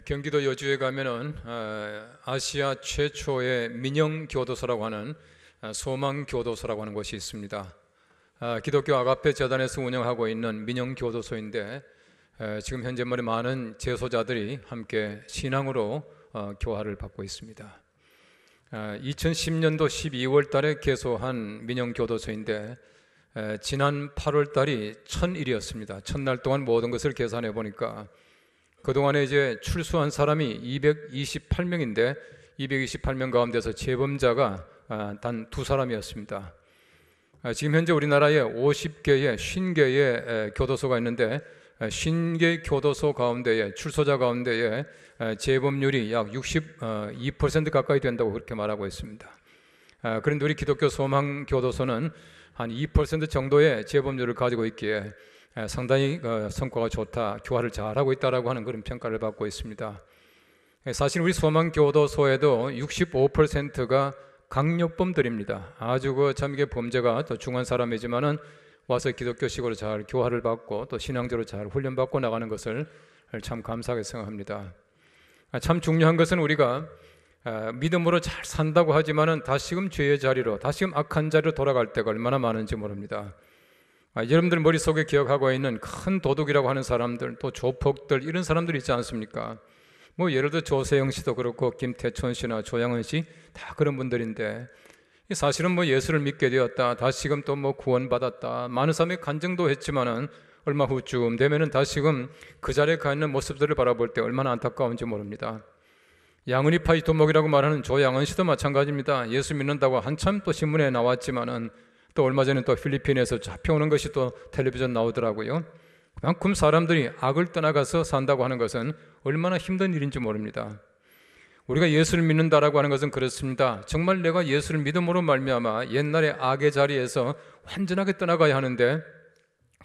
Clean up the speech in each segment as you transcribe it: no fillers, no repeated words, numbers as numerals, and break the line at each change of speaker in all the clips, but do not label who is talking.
경기도 여주에 가면은 아시아 최초의 민영교도소라고 하는 소망교도소라고 하는 곳이 있습니다. 기독교 아가페 재단에서 운영하고 있는 민영교도소인데 지금 현재 많은 재소자들이 함께 신앙으로 교화를 받고 있습니다. 2010년도 12월 달에 개소한 민영교도소인데 지난 8월 달이 1000일이었습니다. 1000날 동안 모든 것을 계산해 보니까 그동안에 이제 출소한 사람이 228명인데 228명 가운데서 재범자가 단 2사람이었습니다. 지금 현재 우리나라에 50개의 50개의 교도소가 있는데 50개 교도소 가운데에 출소자 가운데에 재범률이 약 62% 가까이 된다고 그렇게 말하고 있습니다. 그런데 우리 기독교 소망교도소는 한 2% 정도의 재범률을 가지고 있기에 상당히 성과가 좋다, 교화를 잘하고 있다라고 하는 그런 평가를 받고 있습니다. 사실 우리 소망교도소에도 65%가 강력범들입니다. 아주 참 이게 범죄가 또 중한 사람이지만은 와서 기독교식으로 잘 교화를 받고 또 신앙적으로 잘 훈련받고 나가는 것을 참 감사하게 생각합니다. 참 중요한 것은 우리가 믿음으로 잘 산다고 하지만은 다시금 죄의 자리로, 다시금 악한 자리로 돌아갈 때가 얼마나 많은지 모릅니다. 여러분들 머릿속에 기억하고 있는 큰 도둑이라고 하는 사람들, 또 조폭들, 이런 사람들이 있지 않습니까? 예를 들어 조세영 씨도 그렇고 김태촌 씨나 조양은 씨 다 그런 분들인데 사실은 예수를 믿게 되었다, 다시금 또 구원받았다, 많은 사람이 간증도 했지만은 얼마 후쯤 되면은 다시금 그 자리에 가 있는 모습들을 바라볼 때 얼마나 안타까운지 모릅니다. 양은이 파이 두목이라고 말하는 조양은 씨도 마찬가지입니다. 예수 믿는다고 한참 또 신문에 나왔지만은 또 얼마 전에 또 필리핀에서 잡혀오는 것이 또 텔레비전 나오더라고요. 그만큼 사람들이 악을 떠나가서 산다고 하는 것은 얼마나 힘든 일인지 모릅니다. 우리가 예수를 믿는다라고 하는 것은 그렇습니다. 정말 내가 예수를 믿음으로 말미암아 옛날의 악의 자리에서 완전하게 떠나가야 하는데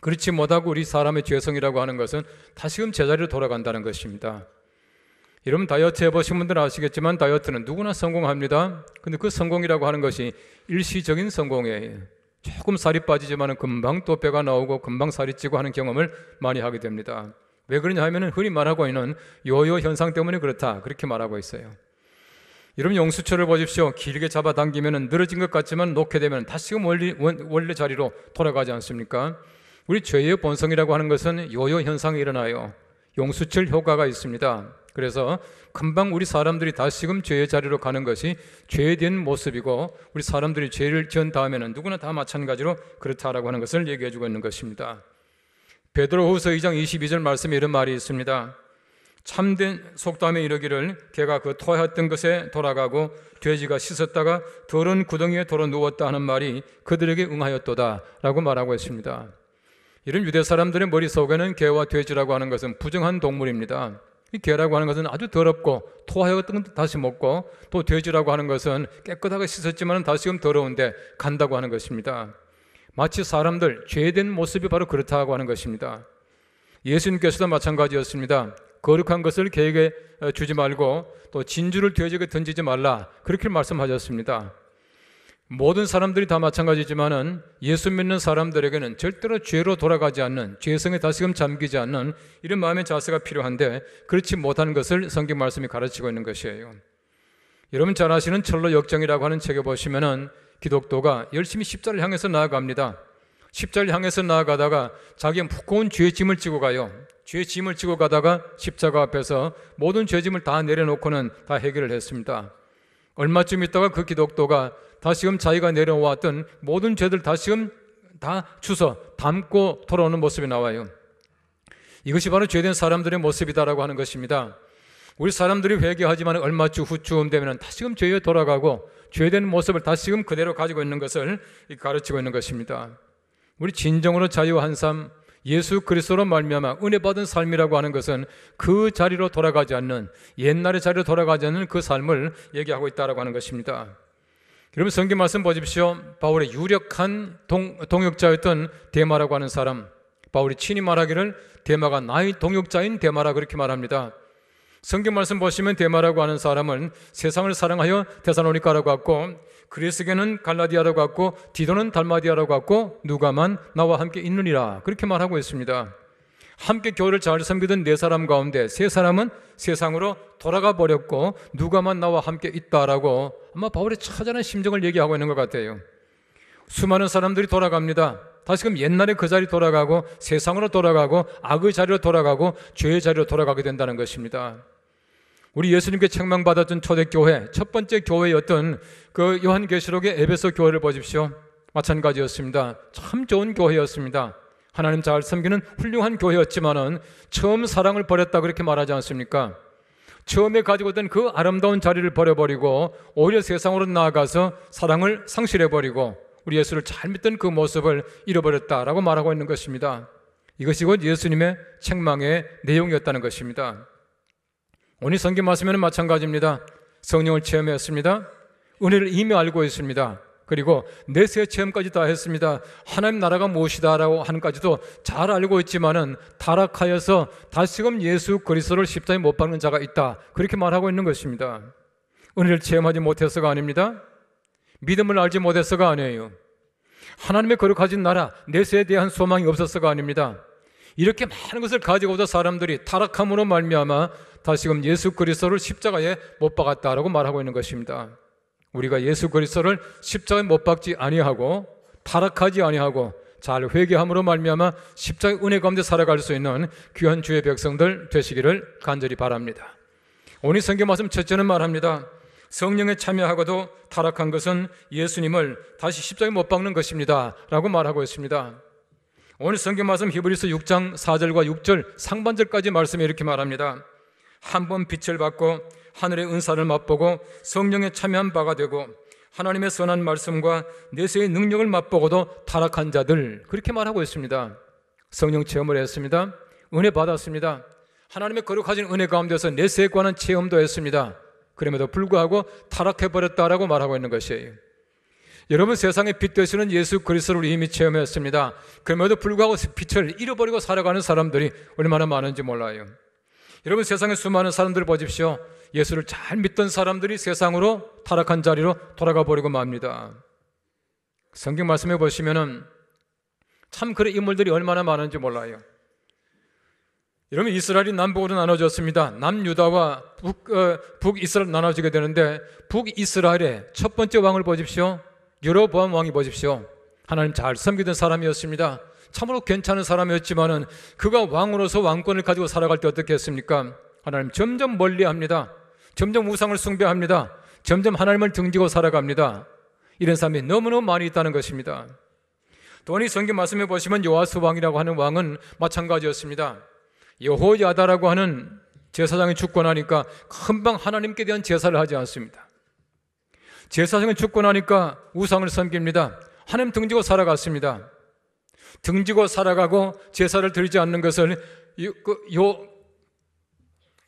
그렇지 못하고 우리 사람의 죄성이라고 하는 것은 다시금 제자리로 돌아간다는 것입니다. 여러분 다이어트 해보신 분들은 아시겠지만 다이어트는 누구나 성공합니다. 근데 그 성공이라고 하는 것이 일시적인 성공이에요. 조금 살이 빠지지만 금방 또 배가 나오고 금방 살이 찌고 하는 경험을 많이 하게 됩니다. 왜 그러냐 하면 흔히 말하고 있는 요요 현상 때문에 그렇다, 그렇게 말하고 있어요. 여러분 용수철을 보십시오. 길게 잡아당기면 늘어진 것 같지만 놓게 되면 다시금 원래 자리로 돌아가지 않습니까? 우리 죄의 본성이라고 하는 것은 요요 현상이 일어나요. 용수철 효과가 있습니다. 그래서 금방 우리 사람들이 다시금 죄의 자리로 가는 것이 죄에 대한 모습이고, 우리 사람들이 죄를 지은 다음에는 누구나 다 마찬가지로 그렇다라고 하는 것을 얘기해 주고 있는 것입니다. 베드로후서 2장 22절 말씀에 이런 말이 있습니다. 참된 속담에 이르기를 개가 그 토하였던 것에 돌아가고 돼지가 씻었다가 더러운 구덩이에 돌아 누웠다 하는 말이 그들에게 응하였도다 라고 말하고 있습니다. 이런 유대 사람들의 머릿속에는 개와 돼지라고 하는 것은 부정한 동물입니다. 이 개라고 하는 것은 아주 더럽고 토하였던 것 다시 먹고, 또 돼지라고 하는 것은 깨끗하게 씻었지만 다시금 더러운데 간다고 하는 것입니다. 마치 사람들 죄된 모습이 바로 그렇다고 하는 것입니다. 예수님께서도 마찬가지였습니다. 거룩한 것을 개에게 주지 말고 또 진주를 돼지에게 던지지 말라, 그렇게 말씀하셨습니다. 모든 사람들이 다 마찬가지지만은 예수 믿는 사람들에게는 절대로 죄로 돌아가지 않는, 죄성에 다시금 잠기지 않는 이런 마음의 자세가 필요한데 그렇지 못하는 것을 성경 말씀이 가르치고 있는 것이에요. 여러분 잘 아시는 철로 역정이라고 하는 책에 보시면은 기독도가 열심히 십자를 향해서 나아갑니다. 십자를 향해서 나아가다가 자기의 무거운 죄의 짐을 지고 가요. 죄의 짐을 지고 가다가 십자가 앞에서 모든 죄짐을 다 내려놓고는 다 해결을 했습니다. 얼마쯤 있다가 그 기독도가 다시금 자기가 내려왔던 모든 죄들 다시금 다 주워 담고 돌아오는 모습이 나와요. 이것이 바로 죄된 사람들의 모습이다라고 하는 것입니다. 우리 사람들이 회개하지만 얼마쯤 후쯤 되면 다시금 죄에 돌아가고 죄된 모습을 다시금 그대로 가지고 있는 것을 가르치고 있는 것입니다. 우리 진정으로 자유한 삶, 예수 그리스도로 말미암아 은혜 받은 삶이라고 하는 것은 그 자리로 돌아가지 않는, 옛날의 자리로 돌아가지 않는 그 삶을 얘기하고 있다라고 하는 것입니다. 여러분 성경 말씀 보십시오. 바울의 유력한 동역자였던 데마라고 하는 사람, 바울이 친히 말하기를 데마가 나의 동역자인 데마라 그렇게 말합니다. 성경 말씀 보시면 데마라고 하는 사람은 세상을 사랑하여 데살로니가라고 했고, 그리스게는 갈라디아라고 했고, 디도는 달마디아라고 했고, 누가만 나와 함께 있느니라 그렇게 말하고 있습니다. 함께 교회를 잘 섬기던 4사람 가운데 3사람은 세상으로 돌아가 버렸고 누가만 나와 함께 있다라고 아마 바울의 처절한 심정을 얘기하고 있는 것 같아요. 수많은 사람들이 돌아갑니다. 다시금 옛날에 그 자리 돌아가고 세상으로 돌아가고 악의 자리로 돌아가고 죄의 자리로 돌아가게 된다는 것입니다. 우리 예수님께 책망받았던 초대교회, 첫 번째 교회였던 그 요한계시록의 에베소 교회를 보십시오. 마찬가지였습니다. 참 좋은 교회였습니다. 하나님 잘 섬기는 훌륭한 교회였지만은 처음 사랑을 버렸다 그렇게 말하지 않습니까? 처음에 가지고 있던 그 아름다운 자리를 버려버리고 오히려 세상으로 나아가서 사랑을 상실해버리고 우리 예수를 잘 믿던 그 모습을 잃어버렸다라고 말하고 있는 것입니다. 이것이 곧 예수님의 책망의 내용이었다는 것입니다. 오늘 성경 말씀에는 마찬가지입니다. 성령을 체험했습니다. 은혜를 이미 알고 있습니다. 그리고 내세 체험까지 다 했습니다. 하나님 나라가 무엇이다라고 하는까지도 잘 알고 있지만은 타락하여서 다시금 예수 그리스도를 십자가에 못 박는 자가 있다, 그렇게 말하고 있는 것입니다. 은혜를 체험하지 못해서가 아닙니다. 믿음을 알지 못해서가 아니에요. 하나님의 거룩하신 나라, 내세에 대한 소망이 없어서가 아닙니다. 이렇게 많은 것을 가지고도 사람들이 타락함으로 말미암아 다시금 예수 그리스도를 십자가에 못 박았다라고 말하고 있는 것입니다. 우리가 예수 그리스도를 십자가에 못 박지 아니하고 타락하지 아니하고 잘 회개함으로 말미암아 십자가의 은혜 가운데 살아갈 수 있는 귀한 주의 백성들 되시기를 간절히 바랍니다. 오늘 성경 말씀 첫째는 말합니다. 성령에 참여하고도 타락한 것은 예수님을 다시 십자가에 못 박는 것입니다 라고 말하고 있습니다. 오늘 성경 말씀 히브리서 6장 4절과 6절 상반절까지 말씀에 이렇게 말합니다. 한 번 빛을 받고 하늘의 은사를 맛보고 성령에 참여한 바가 되고 하나님의 선한 말씀과 내세의 능력을 맛보고도 타락한 자들, 그렇게 말하고 있습니다. 성령 체험을 했습니다. 은혜 받았습니다. 하나님의 거룩하신 은혜 가운데서 내세에 관한 체험도 했습니다. 그럼에도 불구하고 타락해버렸다라고 말하고 있는 것이에요. 여러분, 세상의 빛 되시는 예수 그리스도를 이미 체험했습니다. 그럼에도 불구하고 빛을 잃어버리고 살아가는 사람들이 얼마나 많은지 몰라요. 여러분, 세상의 수많은 사람들을 보십시오. 예수를 잘 믿던 사람들이 세상으로 타락한 자리로 돌아가 버리고 맙니다. 성경 말씀해 보시면은 참 그런 인물들이 얼마나 많은지 몰라요. 여러분, 이스라엘이 남북으로 나눠졌습니다. 남유다와 북이스라엘 나눠지게 되는데 북이스라엘의 첫 번째 왕을 보십시오. 여로보암 왕이 보십시오. 하나님 잘 섬기던 사람이었습니다. 참으로 괜찮은 사람이었지만은 그가 왕으로서 왕권을 가지고 살아갈 때 어떻게 했습니까? 하나님 점점 멀리합니다. 점점 우상을 숭배합니다. 점점 하나님을 등지고 살아갑니다. 이런 사람이 너무너무 많이 있다는 것입니다. 또 이 성경 말씀해 보시면 요아스 왕이라고 하는 왕은 마찬가지였습니다. 여호야다라고 하는 제사장이 죽고 나니까 금방 하나님께 대한 제사를 하지 않습니다. 제사장이 죽고 나니까 우상을 섬깁니다. 하나님 등지고 살아갔습니다. 등지고 살아가고 제사를 드리지 않는 것을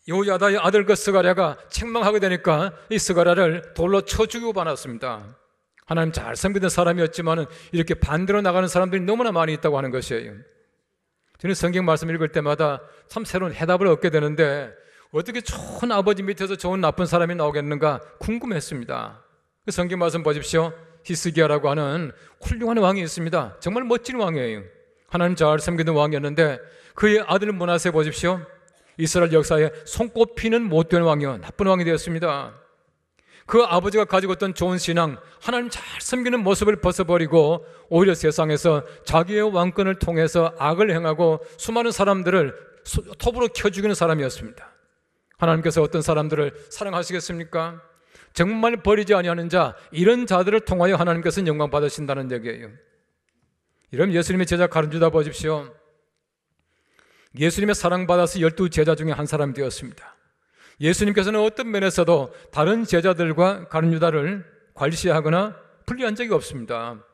요야다의 아들 그 스가랴가 책망하게 되니까 이 스가랴를 돌로 쳐 죽이고 말았습니다. 하나님 잘 섬기던 사람이었지만 이렇게 반대로 나가는 사람들이 너무나 많이 있다고 하는 것이에요. 저는 성경 말씀 읽을 때마다 참 새로운 해답을 얻게 되는데 어떻게 좋은 아버지 밑에서 좋은 나쁜 사람이 나오겠는가 궁금했습니다. 그 성경 말씀 보십시오. 히스기야라고 하는 훌륭한 왕이 있습니다. 정말 멋진 왕이에요. 하나님 잘 섬기던 왕이었는데 그의 아들 므낫세 보십시오. 이스라엘 역사에 손꼽히는 못된 왕이요, 나쁜 왕이 되었습니다. 그 아버지가 가지고 있던 좋은 신앙, 하나님 잘 섬기는 모습을 벗어버리고 오히려 세상에서 자기의 왕권을 통해서 악을 행하고 수많은 사람들을 톱으로 켜 죽이는 사람이었습니다. 하나님께서 어떤 사람들을 사랑하시겠습니까? 정말 버리지 아니하는 자, 이런 자들을 통하여 하나님께서는 영광 받으신다는 얘기예요. 이런 예수님의 제자 가룟유다 보십시오. 예수님의 사랑받아서 12제자 중에 한 사람이 되었습니다. 예수님께서는 어떤 면에서도 다른 제자들과 가룟유다를 괄시하거나 분리한 적이 없습니다.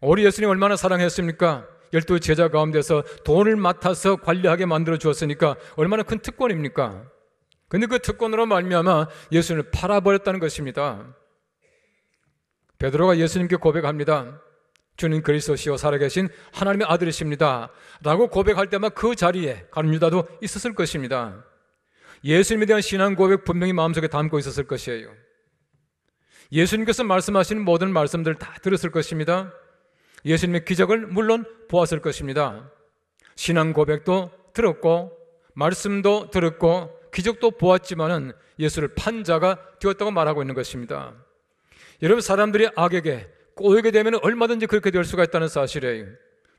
우리 예수님 얼마나 사랑했습니까? 12제자 가운데서 돈을 맡아서 관리하게 만들어 주었으니까 얼마나 큰 특권입니까? 근데 그 특권으로 말미암아 예수님을 팔아버렸다는 것입니다. 베드로가 예수님께 고백합니다. 주는 그리스도시요 살아계신 하나님의 아들이십니다 라고 고백할 때만 그 자리에 가룟유다도 있었을 것입니다. 예수님에 대한 신앙 고백 분명히 마음속에 담고 있었을 것이에요. 예수님께서 말씀하시는 모든 말씀들을 다 들었을 것입니다. 예수님의 기적을 물론 보았을 것입니다. 신앙 고백도 들었고 말씀도 들었고 기적도 보았지만은 예수를 판 자가 되었다고 말하고 있는 것입니다. 여러분, 사람들이 악에게 꼬이게 되면 얼마든지 그렇게 될 수가 있다는 사실이에요.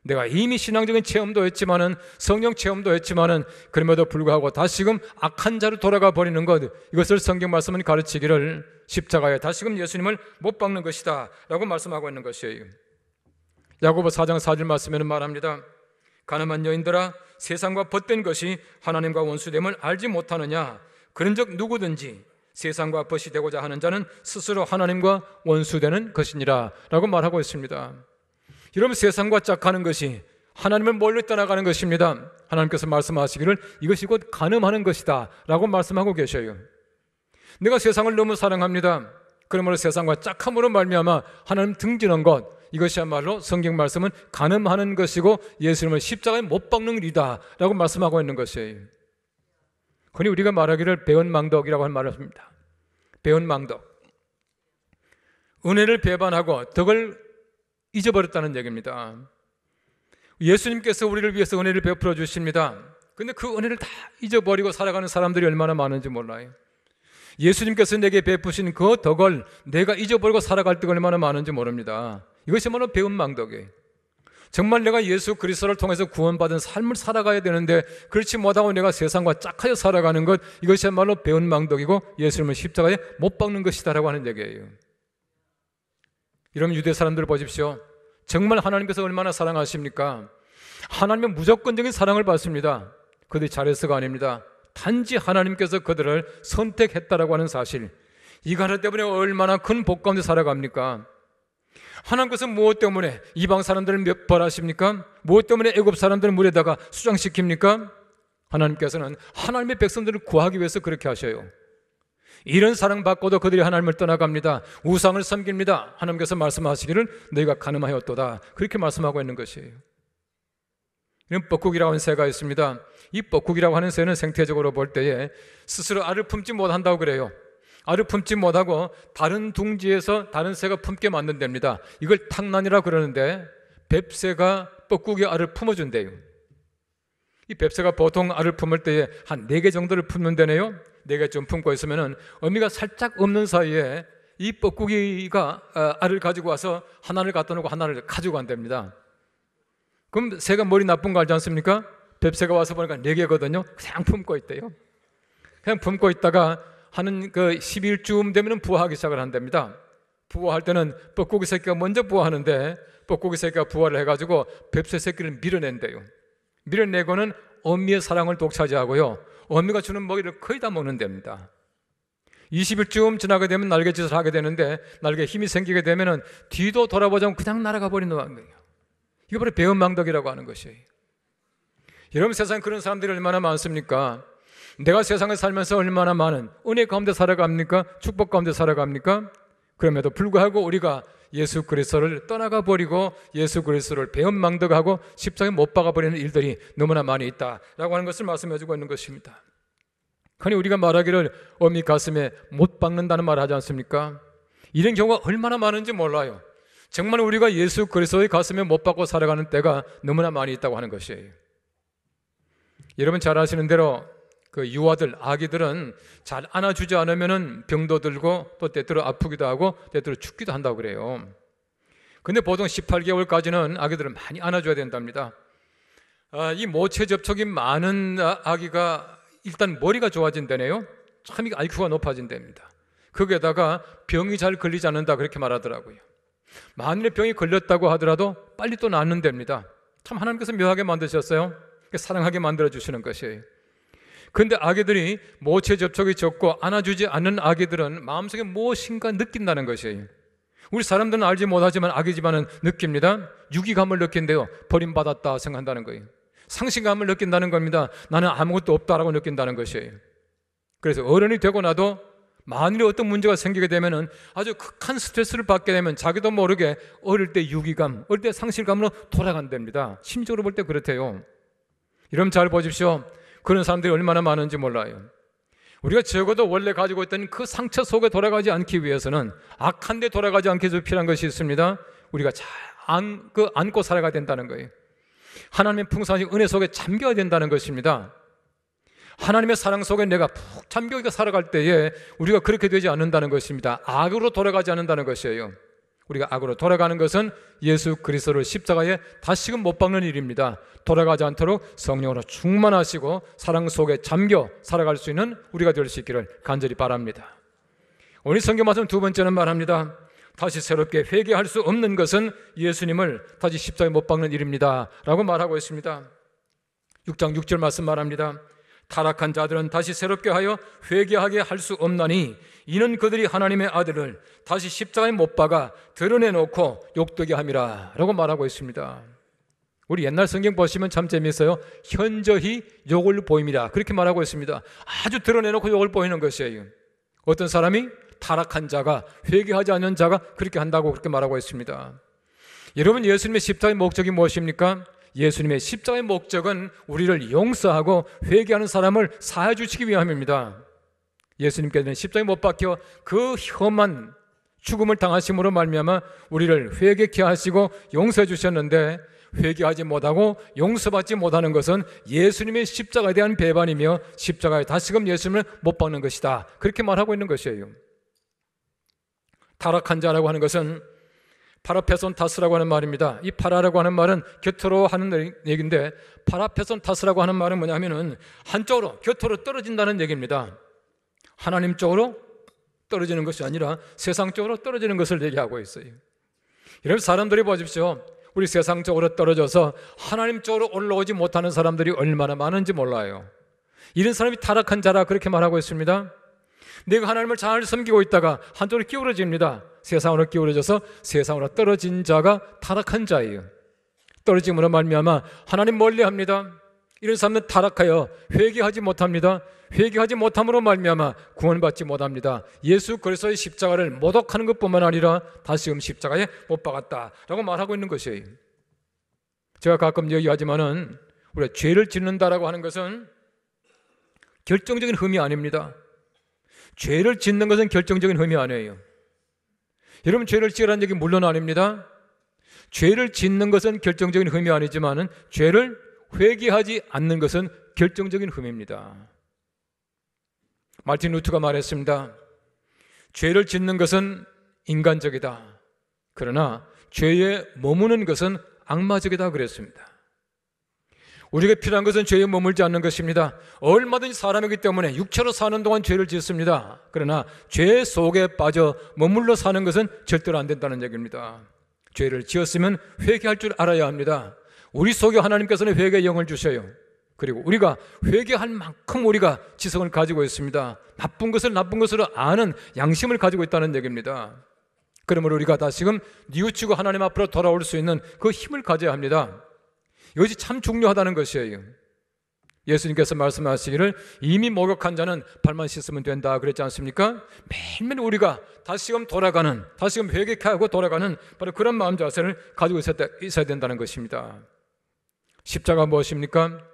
내가 이미 신앙적인 체험도 했지만은, 성령 체험도 했지만은, 그럼에도 불구하고 다시금 악한 자로 돌아가 버리는 것, 이것을 성경 말씀은 가르치기를 십자가에 다시금 예수님을 못 박는 것이다 라고 말씀하고 있는 것이에요. 야고보 4장 4절 말씀에는 말합니다. 가늠한 여인들아, 세상과 벗된 것이 하나님과 원수됨을 알지 못하느냐? 그런즉 누구든지 세상과 벗이 되고자 하는 자는 스스로 하나님과 원수되는 것이니라 라고 말하고 있습니다. 여러분, 세상과 짝하는 것이 하나님을 멀리 떠나가는 것입니다. 하나님께서 말씀하시기를 이것이 곧 간음하는 것이다 라고 말씀하고 계셔요. 내가 세상을 너무 사랑합니다. 그러므로 세상과 짝함으로 말미암아 하나님 등지는 것, 이것이야말로 성경 말씀은 간음하는 것이고 예수님을 십자가에 못 박는 일이다 라고 말씀하고 있는 것이에요. 그러니 우리가 말하기를 배은망덕이라고 하는 말을 합니다. 배은망덕, 은혜를 배반하고 덕을 잊어버렸다는 얘기입니다. 예수님께서 우리를 위해서 은혜를 베풀어 주십니다. 근데 그 은혜를 다 잊어버리고 살아가는 사람들이 얼마나 많은지 몰라요. 예수님께서 내게 베푸신 그 덕을 내가 잊어버리고 살아갈 때가 얼마나 많은지 모릅니다. 이것이야말로 배은망덕이에요. 정말 내가 예수 그리스도를 통해서 구원받은 삶을 살아가야 되는데 그렇지 못하고 내가 세상과 짝하여 살아가는 것, 이것이야말로 배은망덕이고 예수님을 십자가에 못 박는 것이다 라고 하는 얘기예요. 여러분, 유대 사람들을 보십시오. 정말 하나님께서 얼마나 사랑하십니까? 하나님의 무조건적인 사랑을 받습니다. 그들이 잘해서가 아닙니다. 단지 하나님께서 그들을 선택했다라고 하는 사실, 이거 하나 때문에 얼마나 큰 복 가운데 살아갑니까? 하나님께서 무엇 때문에 이방 사람들을 몇 벌하십니까? 무엇 때문에 애굽 사람들을 물에다가 수장시킵니까? 하나님께서는 하나님의 백성들을 구하기 위해서 그렇게 하셔요. 이런 사랑받고도 그들이 하나님을 떠나갑니다. 우상을 섬깁니다. 하나님께서 말씀하시기를 너희가 간음하였도다, 그렇게 말씀하고 있는 것이에요. 이런 뻐꾸기라고 하는 새가 있습니다. 이 뻐꾸기라고 하는 새는 생태적으로 볼 때에 스스로 알을 품지 못한다고 그래요. 알을 품지 못하고 다른 둥지에서 다른 새가 품게 만든답니다. 이걸 탕난이라 그러는데, 뱁새가 뻐꾸기 알을 품어준대요. 이 뱁새가 보통 알을 품을 때에 한 4개 정도를 품는다네요. 4개쯤 품고 있으면은 어미가 살짝 없는 사이에 이 뻐꾸기가 알을 가지고 와서 하나를 갖다 놓고 하나를 가지고 간답니다. 그럼 새가 머리 나쁜 거 알지 않습니까? 뱁새가 와서 보니까 4개거든요. 그냥 품고 있대요. 그냥 품고 있다가 하는 그 10일쯤 되면 부화하기 시작을 한답니다. 부화할 때는 뻐꾸기 새끼가 먼저 부화하는데, 뻐꾸기 새끼가 부화를 해가지고 뱁새 새끼를 밀어낸대요. 밀어내고는 어미의 사랑을 독차지하고요, 어미가 주는 먹이를 거의 다 먹는답니다. 20일쯤 지나게 되면 날갯짓을 하게 되는데, 날개에 힘이 생기게 되면 뒤도 돌아보지 않고 그냥 날아가 버리는 거예요. 이거 바로 배은망덕이라고 하는 것이에요. 여러분, 세상에 그런 사람들이 얼마나 많습니까? 내가 세상을 살면서 얼마나 많은 은혜 가운데 살아갑니까? 축복 가운데 살아갑니까? 그럼에도 불구하고 우리가 예수 그리스도를 떠나가 버리고 예수 그리스도를 배은망덕하고 십자가에 못 박아버리는 일들이 너무나 많이 있다라고 하는 것을 말씀해주고 있는 것입니다. 그러니 우리가 말하기를 어미 가슴에 못 박는다는 말 하지 않습니까? 이런 경우가 얼마나 많은지 몰라요. 정말 우리가 예수 그리스도의 가슴에 못 박고 살아가는 때가 너무나 많이 있다고 하는 것이에요. 여러분 잘 아시는 대로 그 유아들, 아기들은 잘 안아주지 않으면 병도 들고 또 때때로 아프기도 하고 때때로 죽기도 한다고 그래요. 근데 보통 18개월까지는 아기들은 많이 안아줘야 된답니다. 이 모체 접촉이 많은 아기가 일단 머리가 좋아진다네요. 참 이게 IQ가 높아진답니다. 거기에다가 병이 잘 걸리지 않는다, 그렇게 말하더라고요. 만일에 병이 걸렸다고 하더라도 빨리 또 낫는답니다. 참 하나님께서 묘하게 만드셨어요. 사랑하게 만들어주시는 것이에요. 그런데 아기들이 모체 접촉이 적고 안아주지 않는 아기들은 마음속에 무엇인가 느낀다는 것이에요. 우리 사람들은 알지 못하지만 아기지만은 느낍니다. 유기감을 느낀대요. 버림받았다 생각한다는 거예요. 상실감을 느낀다는 겁니다. 나는 아무것도 없다라고 느낀다는 것이에요. 그래서 어른이 되고 나도 만일에 어떤 문제가 생기게 되면은 아주 극한 스트레스를 받게 되면 자기도 모르게 어릴 때 유기감, 어릴 때 상실감으로 돌아간답니다. 심적으로 볼 때 그렇대요. 여러분 잘 보십시오. 그런 사람들이 얼마나 많은지 몰라요. 우리가 적어도 원래 가지고 있던 그 상처 속에 돌아가지 않기 위해서는, 악한 데 돌아가지 않기 위해서 필요한 것이 있습니다. 우리가 잘 안고 살아가야 된다는 거예요. 하나님의 풍성하신 은혜 속에 잠겨야 된다는 것입니다. 하나님의 사랑 속에 내가 푹 잠겨 살아갈 때에 우리가 그렇게 되지 않는다는 것입니다. 악으로 돌아가지 않는다는 것이에요. 우리가 악으로 돌아가는 것은 예수 그리스도를 십자가에 다시금 못 박는 일입니다. 돌아가지 않도록 성령으로 충만하시고 사랑 속에 잠겨 살아갈 수 있는 우리가 될 수 있기를 간절히 바랍니다. 오늘 성경 말씀 두 번째는 말합니다. 다시 새롭게 회개할 수 없는 것은 예수님을 다시 십자가에 못 박는 일입니다 라고 말하고 있습니다. 6장 6절 말씀 말합니다. 타락한 자들은 다시 새롭게 하여 회개하게 할 수 없나니 이는 그들이 하나님의 아들을 다시 십자가에 못 박아 드러내놓고 욕되게 함이라 라고 말하고 있습니다. 우리 옛날 성경 보시면 참 재미있어요. 현저히 욕을 보입니다 그렇게 말하고 있습니다. 아주 드러내놓고 욕을 보이는 것이에요. 어떤 사람이 타락한 자가, 회개하지 않는 자가 그렇게 한다고 그렇게 말하고 있습니다. 여러분, 예수님의 십자가의 목적이 무엇입니까? 예수님의 십자가의 목적은 우리를 용서하고 회개하는 사람을 사해 주시기 위함입니다. 예수님께서는 십자가에 못 박혀 그 험한 죽음을 당하심으로 말미암아 우리를 회개케 하시고 용서해 주셨는데, 회개하지 못하고 용서받지 못하는 것은 예수님의 십자가에 대한 배반이며 십자가에 다시금 예수님을 못 박는 것이다, 그렇게 말하고 있는 것이에요. 타락한 자라고 하는 것은 파라페손타스라고 하는 말입니다. 이 파라라고 하는 말은 곁으로 하는 얘기인데, 파라페손타스라고 하는 말은 뭐냐면은 한쪽으로 곁으로 떨어진다는 얘기입니다. 하나님 쪽으로 떨어지는 것이 아니라 세상 쪽으로 떨어지는 것을 얘기하고 있어요. 여러분, 사람들이 보십시오. 우리 세상 쪽으로 떨어져서 하나님 쪽으로 올라오지 못하는 사람들이 얼마나 많은지 몰라요. 이런 사람이 타락한 자라 그렇게 말하고 있습니다. 내가 하나님을 잘 섬기고 있다가 한쪽으로 기울어집니다. 세상으로 기울어져서 세상으로 떨어진 자가 타락한 자예요. 떨어짐으로 말미암아 하나님 멀리합니다. 이런 사람은 타락하여 회개하지 못합니다. 회개하지 못함으로 말미암아 구원받지 못합니다. 예수 그리스도의 십자가를 모독하는 것뿐만 아니라 다시금 십자가에 못 박았다라고 말하고 있는 것이에요. 제가 가끔 얘기하지만은 우리가 죄를 짓는다라고 하는 것은 결정적인 흠이 아닙니다. 죄를 짓는 것은 결정적인 흠이 아니에요. 여러분, 죄를 지으라는 얘기 물론 아닙니다. 죄를 짓는 것은 결정적인 흠이 아니지만은 죄를 회개하지 않는 것은 결정적인 흠입니다. 마틴 루터가 말했습니다. 죄를 짓는 것은 인간적이다. 그러나 죄에 머무는 것은 악마적이다 그랬습니다. 우리가 필요한 것은 죄에 머물지 않는 것입니다. 얼마든지 사람이기 때문에 육체로 사는 동안 죄를 짓습니다. 그러나 죄 속에 빠져 머물러 사는 것은 절대로 안 된다는 얘기입니다. 죄를 지었으면 회개할 줄 알아야 합니다. 우리 속에 하나님께서는 회개의 영을 주셔요. 그리고 우리가 회개할 만큼 우리가 지성을 가지고 있습니다. 나쁜 것을 나쁜 것으로 아는 양심을 가지고 있다는 얘기입니다. 그러므로 우리가 다시금 뉘우치고 하나님 앞으로 돌아올 수 있는 그 힘을 가져야 합니다. 이것이 참 중요하다는 것이에요. 예수님께서 말씀하시기를 이미 목욕한 자는 발만 씻으면 된다 그랬지 않습니까? 매일매일 우리가 다시금 돌아가는, 다시금 회개하고 돌아가는 바로 그런 마음 자세를 가지고 있어야 된다는 것입니다. 십자가 무엇입니까?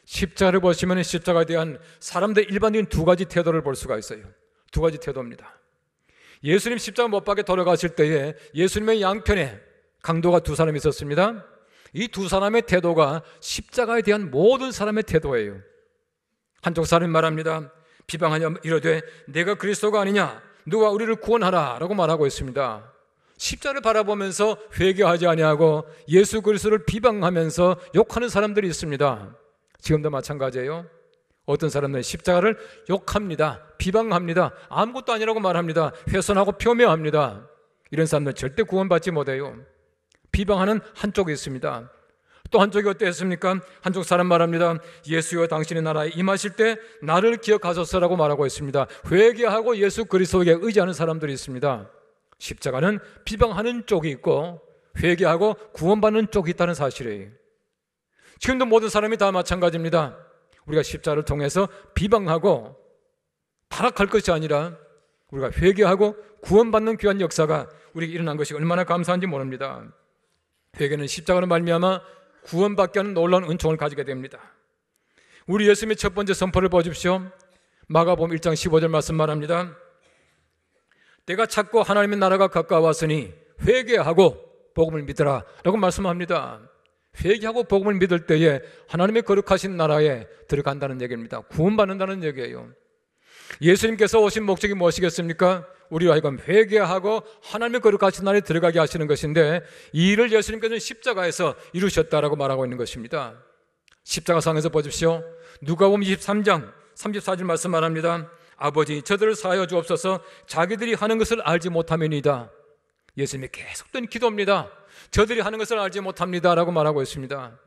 십자가를 보시면 십자가에 대한 사람들의 일반적인 두 가지 태도를 볼 수가 있어요. 두 가지 태도입니다. 예수님 십자가 못 박에 돌아가실 때에 예수님의 양편에 강도가 두 사람이 있었습니다. 이 두 사람의 태도가 십자가에 대한 모든 사람의 태도예요. 한쪽 사람이 말합니다. 비방하며 이르되 내가 그리스도가 아니냐, 누가 우리를 구원하라 라고 말하고 있습니다. 십자가를 바라보면서 회개하지 아니하고 예수 그리스도를 비방하면서 욕하는 사람들이 있습니다. 지금도 마찬가지예요. 어떤 사람들은 십자가를 욕합니다. 비방합니다. 아무것도 아니라고 말합니다. 훼손하고 폄훼합니다. 이런 사람들은 절대 구원받지 못해요. 비방하는 한쪽이 있습니다. 또 한쪽이 어땠습니까? 한쪽 사람 말합니다. 예수여 당신의 나라에 임하실 때 나를 기억하소서라고 말하고 있습니다. 회개하고 예수 그리스도에게 의지하는 사람들이 있습니다. 십자가는 비방하는 쪽이 있고 회개하고 구원받는 쪽이 있다는 사실이에요. 지금도 모든 사람이 다 마찬가지입니다. 우리가 십자가를 통해서 비방하고 타락할 것이 아니라 우리가 회개하고 구원받는 귀한 역사가 우리에게 일어난 것이 얼마나 감사한지 모릅니다. 회개는 십자가로 말미암아 구원받게 하는 놀라운 은총을 가지게 됩니다. 우리 예수님의 첫 번째 선포를 보십시오. 마가복음 1장 15절 말씀 말합니다. 때가 찼고 하나님의 나라가 가까웠으니 회개하고 복음을 믿으라 라고 말씀합니다. 회개하고 복음을 믿을 때에 하나님의 거룩하신 나라에 들어간다는 얘기입니다. 구원받는다는 얘기예요. 예수님께서 오신 목적이 무엇이겠습니까? 우리로 하여금 회개하고 하나님의 거룩하신 나라에 들어가게 하시는 것인데, 이 일을 예수님께서는 십자가에서 이루셨다라고 말하고 있는 것입니다. 십자가상에서 보십시오. 누가복음 23장 34절 말씀 말합니다. 아버지, 저들을 사하여 주옵소서. 자기들이 하는 것을 알지 못함이니이다. 예수님의 계속된 기도입니다. 저들이 하는 것을 알지 못합니다 라고 말하고 있습니다.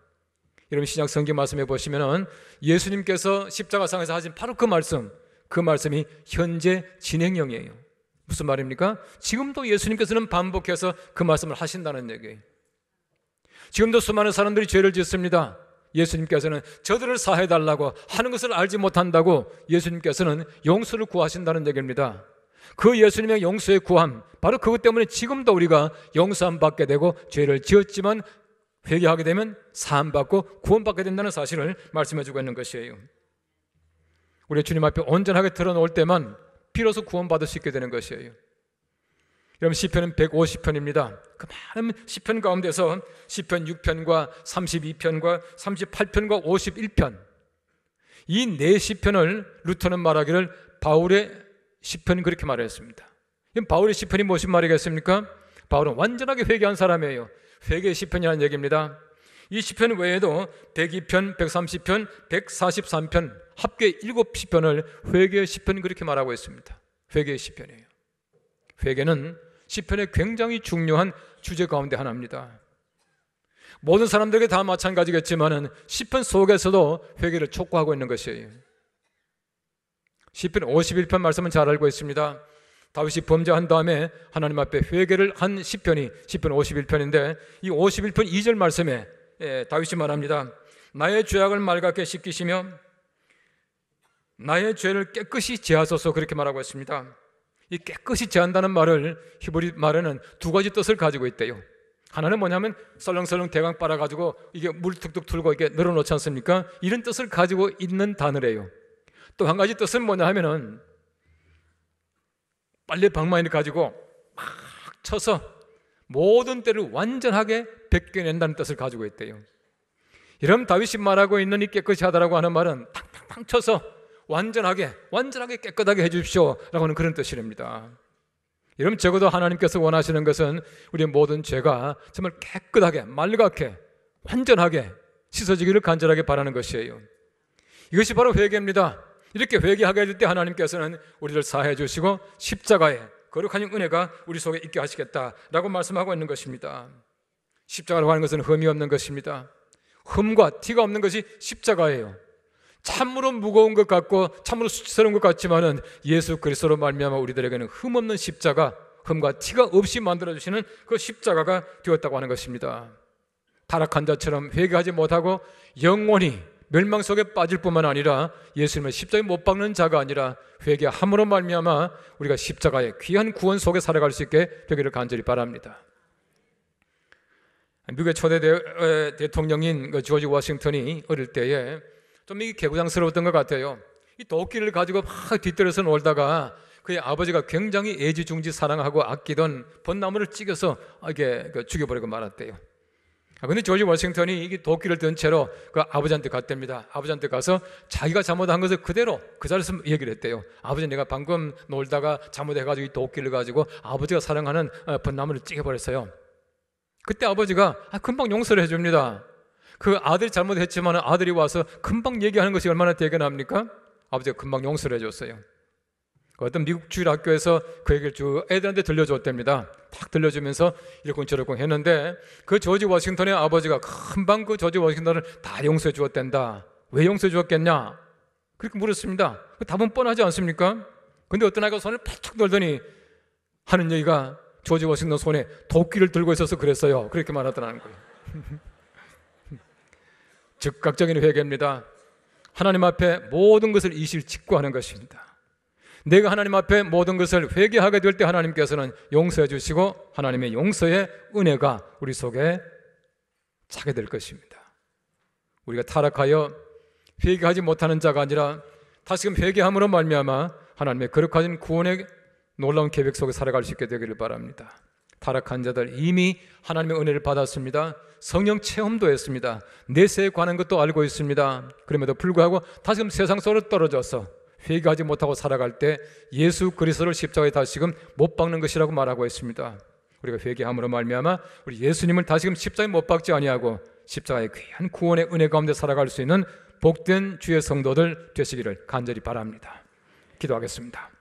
여러분, 신약 성경 말씀해 보시면 예수님께서 십자가상에서 하신 바로 그 말씀이 현재 진행형이에요. 무슨 말입니까? 지금도 예수님께서는 반복해서 그 말씀을 하신다는 얘기예요. 지금도 수많은 사람들이 죄를 짓습니다. 예수님께서는 저들을 사해달라고 하는 것을 알지 못한다고 예수님께서는 용서를 구하신다는 얘기입니다. 그 예수님의 용서의 구함, 바로 그것 때문에 지금도 우리가 용서함 받게 되고, 죄를 지었지만 회개하게 되면 사함받고 구원받게 된다는 사실을 말씀해주고 있는 것이에요. 우리 주님 앞에 온전하게 드러놓을 때만 비로소 구원받을 수 있게 되는 것이에요. 여러분, 시편은 150편입니다. 그 많은 시편 가운데서 시편 6편과 32편과 38편과 51편, 이 네 시편을 루터는 말하기를 바울의 시편, 그렇게 말했습니다. 바울의 시편이 무슨 말이겠습니까? 바울은 완전하게 회개한 사람이에요. 회개의 시편이라는 얘기입니다. 이 시편 외에도 102편, 130편, 143편, 합계 7시편을 회개의 시편, 그렇게 말하고 있습니다. 회개의 시편이에요. 회개는 시편의 굉장히 중요한 주제 가운데 하나입니다. 모든 사람들에게 다 마찬가지겠지만 시편 속에서도 회개를 촉구하고 있는 것이에요. 시편 51편 말씀은 잘 알고 있습니다. 다윗이 범죄한 다음에 하나님 앞에 회개를 한 시편이 시편 51편인데, 이 51편 2절 말씀에 다윗이 말합니다. 나의 죄악을 맑게 씻기시며 나의 죄를 깨끗이 제하소서, 그렇게 말하고 있습니다. 이 깨끗이 제한다는 말을 히브리 말에는 두 가지 뜻을 가지고 있대요. 하나는 뭐냐면 설렁설렁 대강 빨아가지고 이게 물 툭툭 틀고 이렇게 늘어놓지 않습니까? 이런 뜻을 가지고 있는 단어래요. 또 한 가지 뜻은 뭐냐 하면은 빨래 방망이를 가지고 막 쳐서 모든 때를 완전하게 벗겨낸다는 뜻을 가지고 있대요. 이런 다윗이 말하고 있는 이 깨끗이 하다라고 하는 말은 탕탕탕 쳐서 완전하게 깨끗하게 해주십시오 라고 하는 그런 뜻이랍니다. 여러분, 적어도 하나님께서 원하시는 것은 우리의 모든 죄가 정말 깨끗하게 맑게 완전하게 씻어지기를 간절하게 바라는 것이에요. 이것이 바로 회개입니다. 이렇게 회개하게 될 때 하나님께서는 우리를 사해 주시고 십자가에 거룩한 은혜가 우리 속에 있게 하시겠다라고 말씀하고 있는 것입니다. 십자가라고 하는 것은 흠이 없는 것입니다. 흠과 티가 없는 것이 십자가예요. 참으로 무거운 것 같고 참으로 수치스러운 것 같지만은 예수 그리스도로 말미암아 우리들에게는 흠 없는 십자가, 흠과 티가 없이 만들어주시는 그 십자가가 되었다고 하는 것입니다. 타락한 자처럼 회개하지 못하고 영원히 멸망 속에 빠질 뿐만 아니라 예수님의 십자가에 못 박는 자가 아니라 회개함으로 말미암아 우리가 십자가의 귀한 구원 속에 살아갈 수 있게 되기를 간절히 바랍니다. 미국의 초대 대통령인 조지 워싱턴이 어릴 때에 좀 이게 개구장스러웠던 것 같아요. 이 도끼를 가지고 막 뒤뜰에서 놀다가 그의 아버지가 굉장히 애지중지 사랑하고 아끼던 벚나무를 찍어서 이게 죽여버리고 말았대요. 그런데 조지 워싱턴이 이 도끼를 든 채로 그 아버지한테 갔답니다. 아버지한테 가서 자기가 잘못한 것을 그대로 그 자리에서 얘기를 했대요. 아버지, 내가 방금 놀다가 잘못해가지고 이 도끼를 가지고 아버지가 사랑하는 벚나무를 찍어버렸어요. 그때 아버지가 금방 용서를 해줍니다. 그 아들이 잘못했지만 아들이 와서 금방 얘기하는 것이 얼마나 대견합니까? 아버지가 금방 용서를 해줬어요. 어떤 미국 주일학교에서 그 얘기를 쭉 애들한테 들려줬답니다. 딱 들려주면서 이러쿵저러쿵 했는데 그 조지 워싱턴의 아버지가 금방 그 조지 워싱턴을 다 용서해 주었단다. 왜 용서해 주었겠냐? 그렇게 물었습니다. 답은 뻔하지 않습니까? 근데 어떤 아이가 손을 팍 들더니 하는 얘기가 조지 워싱턴 손에 도끼를 들고 있어서 그랬어요. 그렇게 말하더라는 거예요. 즉각적인 회개입니다. 하나님 앞에 모든 것을 이실직고하는 것입니다. 내가 하나님 앞에 모든 것을 회개하게 될 때 하나님께서는 용서해 주시고 하나님의 용서의 은혜가 우리 속에 차게 될 것입니다. 우리가 타락하여 회개하지 못하는 자가 아니라 다시금 회개함으로 말미암아 하나님의 거룩하신 구원의 놀라운 계획 속에 살아갈 수 있게 되기를 바랍니다. 타락한 자들 이미 하나님의 은혜를 받았습니다. 성령 체험도 했습니다. 내세에 관한 것도 알고 있습니다. 그럼에도 불구하고 다시금 세상 속으로 떨어져서 회개하지 못하고 살아갈 때 예수 그리스도를 십자가에 다시금 못 박는 것이라고 말하고 있습니다. 우리가 회개함으로 말미암아 우리 예수님을 다시금 십자가에 못 박지 아니하고 십자가의 귀한 구원의 은혜 가운데 살아갈 수 있는 복된 주의 성도들 되시기를 간절히 바랍니다. 기도하겠습니다.